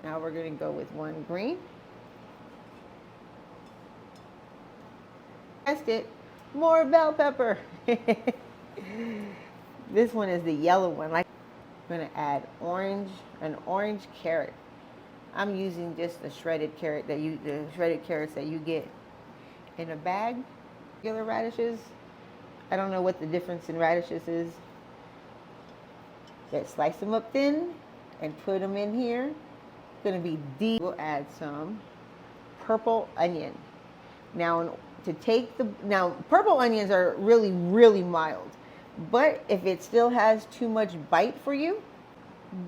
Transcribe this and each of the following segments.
Now we're going to go with 1 green. Guessed it, more bell pepper. This one is the yellow one. Like, I'm going to add an orange carrot. I'm using just the shredded carrots that you get in a bag. Regular radishes. I don't know what the difference in radishes is. But slice them up thin and put them in here. It's going to be deep. We'll add some purple onion. Now, purple onions are really, really mild. But if it still has too much bite for you,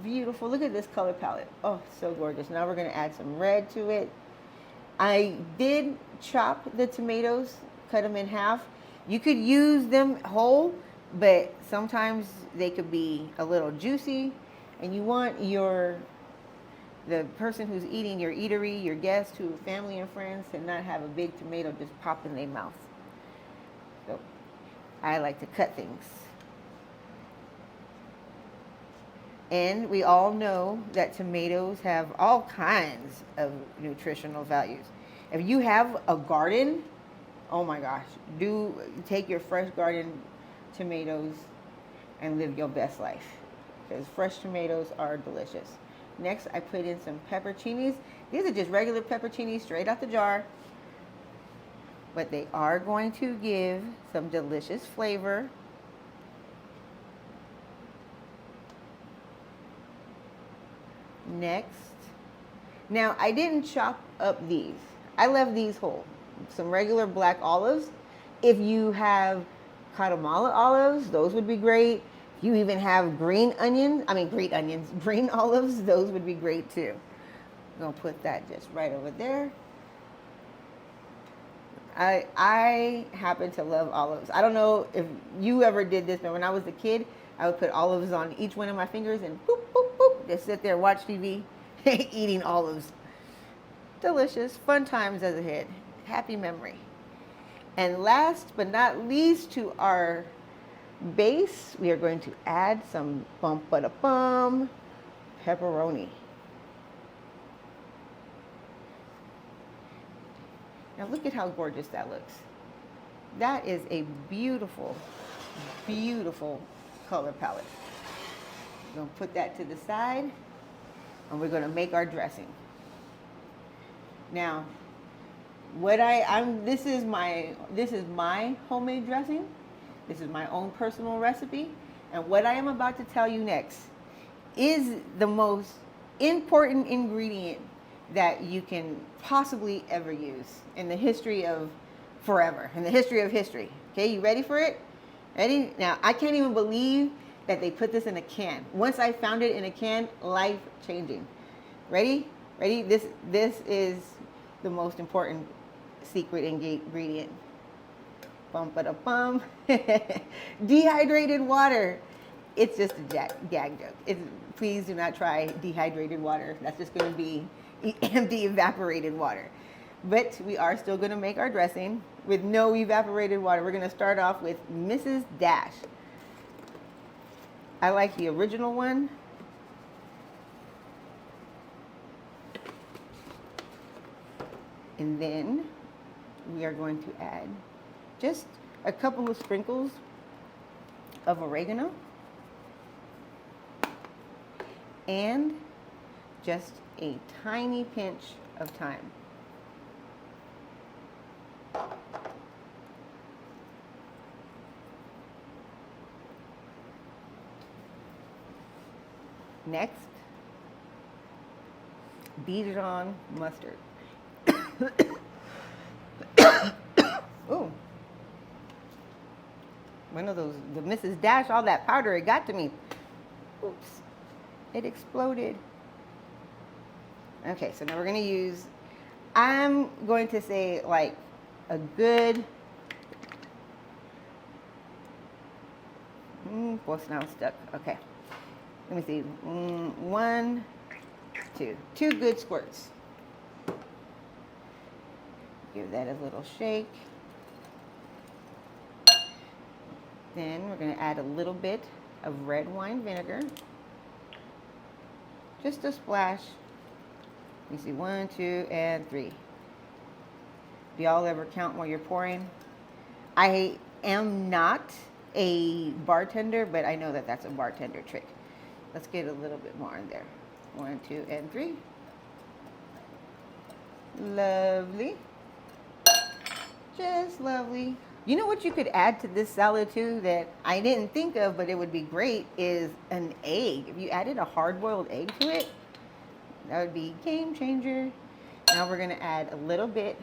beautiful. Look at this color palette. Oh, so gorgeous. Now we're going to add some red to it. I did chop the tomatoes, cut them in half. You could use them whole, but sometimes they could be a little juicy, and you want the person who's eating your eatery, your guests, family and friends, to not have a big tomato just pop in their mouth. So I like to cut things. And we all know that tomatoes have all kinds of nutritional values. If you have a garden, oh my gosh, do take your fresh garden tomatoes and live your best life, because fresh tomatoes are delicious. Next, I put in some pepperoncinis. These are just regular pepperoncinis straight out the jar, but they are going to give some delicious flavor. Next, now I didn't chop up these. I left these whole. Some regular black olives. If you have Guatemala olives, those would be great. If you even have green olives, those would be great too. I'm gonna put that just right over there. I happen to love olives. I don't know if you ever did this, but when I was a kid, I would put olives on each one of my fingers and boop, boop, boop, just sit there, watch TV, eating olives. Delicious, fun times as a kid. Happy memory. And last but not least, to our base, we are going to add some pepperoni. Now look at how gorgeous that looks. That is a beautiful, beautiful color palette. We're going to put that to the side, and we're going to make our dressing. Now, this is my homemade dressing. This is my own personal recipe, and what I am about to tell you next is the most important ingredient that you can possibly ever use in the history of forever, in the history of history. Okay, you ready for it? Ready? Now, I can't even believe that they put this in a can. Once I found it in a can, life changing. Ready? Ready? This is the most important secret ingredient. Bum. Dehydrated water. It's just a gag joke. Please do not try dehydrated water. That's just going to be empty evaporated water. But we are still going to make our dressing with no evaporated water. We're going to start off with Mrs. Dash. I like the original one. And then we are going to add just a couple of sprinkles of oregano and just a tiny pinch of thyme. Next, Dijon mustard. Ooh. One of those, the Mrs. Dash, all that powder, it got to me. Oops. It exploded. Okay, so now we're going to use, I'm going to say like a good, well, now I'm stuck. Okay. Let me see. 1, 2. 2 good squirts. Give that a little shake. Then we're going to add a little bit of red wine vinegar. Just a splash. You see 1, 2, and 3. Do y'all ever count while you're pouring? I am not a bartender, but I know that that's a bartender trick. Let's get a little bit more in there. 1, 2, and 3. Lovely. Just lovely. You know what you could add to this salad too that I didn't think of, but it would be great, is an egg. If you added a hard-boiled egg to it, that would be game changer. Now we're gonna add a little bit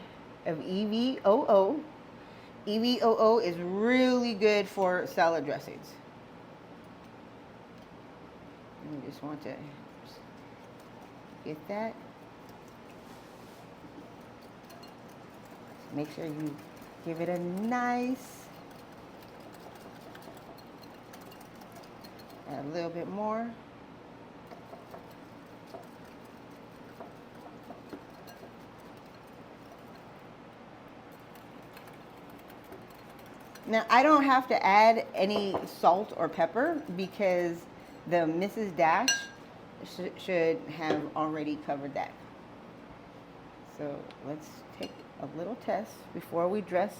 of EVOO. EVOO is really good for salad dressings. You just want to get that. Make sure you give it a nice, add a little bit more. Now, I don't have to add any salt or pepper because the Mrs. Dash should have already covered that. So let's take a little test before we dress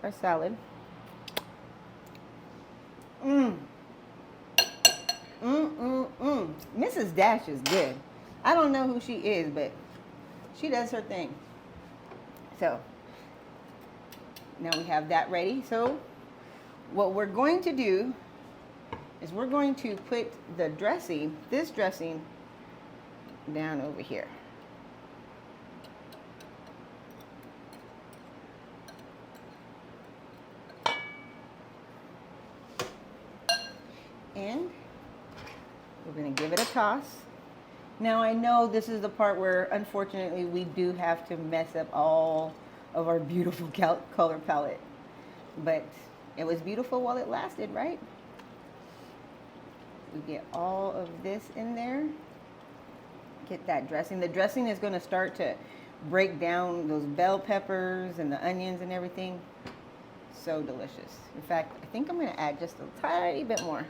our salad. Mrs. Dash is good. I don't know who she is, but she does her thing. So now we have that ready. So what we're going to do is we're going to put the dressing, this dressing, down over here. And we're going to give it a toss. Now I know this is the part where unfortunately we do have to mess up all of our beautiful color palette, but it was beautiful while it lasted, right? We get all of this in there. Get that dressing. The dressing is going to start to break down those bell peppers and the onions and everything. So delicious. In fact, I think I'm going to add just a tiny bit more.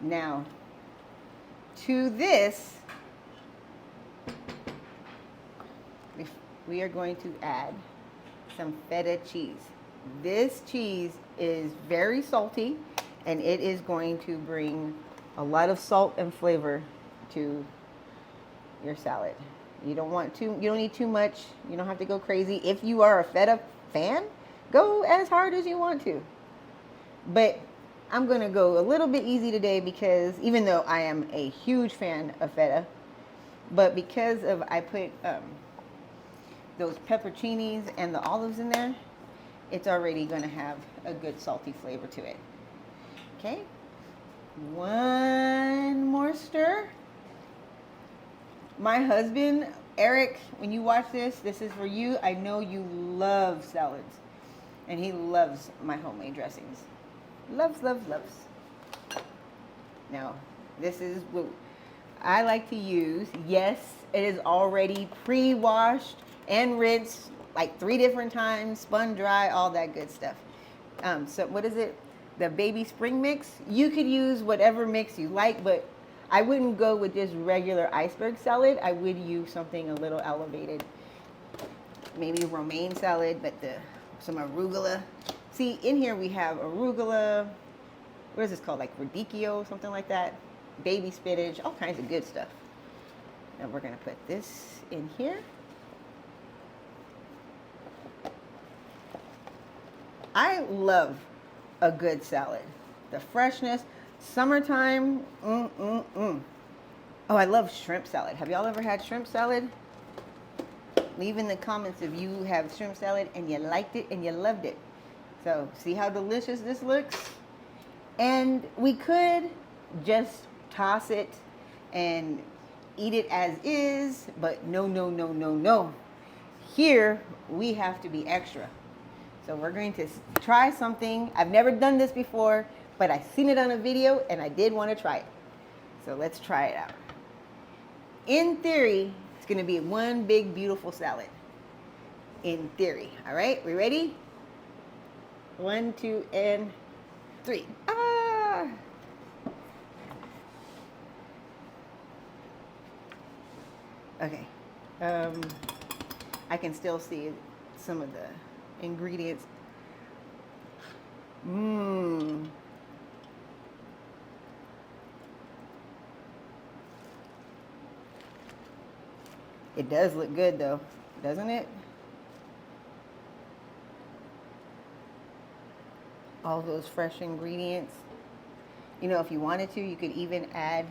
Now, to this, we are going to add some feta cheese. This cheese is very salty, and it is going to bring a lot of salt and flavor to your salad. You don't need too much. You don't have to go crazy. If you are a feta fan, go as hard as you want to. But I'm going to go a little bit easy today because even though I am a huge fan of feta, but because of I put those pepperoncinis and the olives in there, it's already going to have a good salty flavor to it. Okay, one more stir. My husband, Eric, when you watch this, this is for you. I know you love salads, and he loves my homemade dressings. Loves, loves, loves. Now, this is what I like to use. Yes, it is already pre-washed and rinsed like 3 different times, spun dry, all that good stuff. So what is it? The baby spring mix. You could use whatever mix you like, but I wouldn't go with just regular iceberg salad. I would use something a little elevated. Maybe romaine salad, but some arugula. See, in here we have arugula, what is this called, like radicchio, something like that, baby spinach, all kinds of good stuff. And we're going to put this in here. I love a good salad. The freshness, summertime, Oh, I love shrimp salad. Have y'all ever had shrimp salad? Leave in the comments if you have shrimp salad and you liked it and you loved it. So, see how delicious this looks? And we could just toss it and eat it as is, but no, no, no, no, no. Here, we have to be extra. So we're going to try something. I've never done this before, but I've seen it on a video and I did want to try it. So let's try it out. In theory, it's going to be one big, beautiful salad. In theory. All right, we ready? 1, 2, and 3. Ah! Okay. I can still see some of the ingredients. Mmm. It does look good though, doesn't it? All those fresh ingredients. You know, if you wanted to, you could even add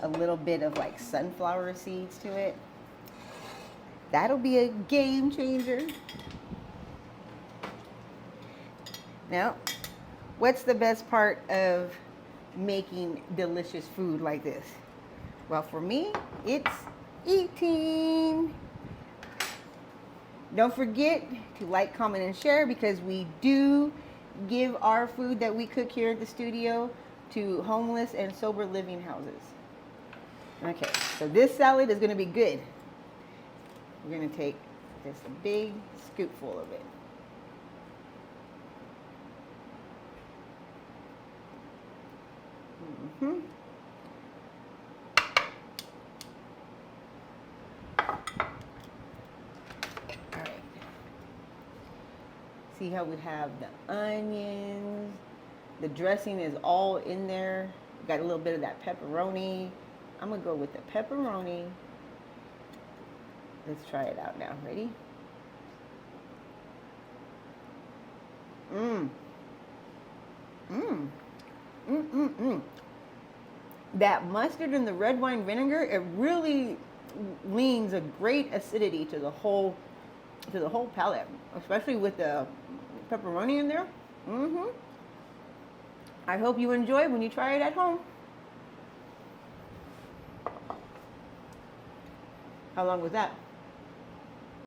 a little bit of like sunflower seeds to it. That'll be a game changer. Now, what's the best part of making delicious food like this? Well, for me, it's eating. Don't forget to like, comment, and share, because we do give our food that we cook here at the studio to homeless and sober living houses. Okay, so this salad is going to be good. We're going to take just a big scoopful of it. Mm-hmm. All right. See how we have the onions. The dressing is all in there. Got a little bit of that pepperoni. I'm going to go with the pepperoni. Let's try it out now. Ready? Mmm. Mmm. Mmm, mmm, mmm. That mustard and the red wine vinegar, it really leans a great acidity to the whole palate, especially with the pepperoni in there. Mm-hmm. I hope you enjoy when you try it at home. How long was that?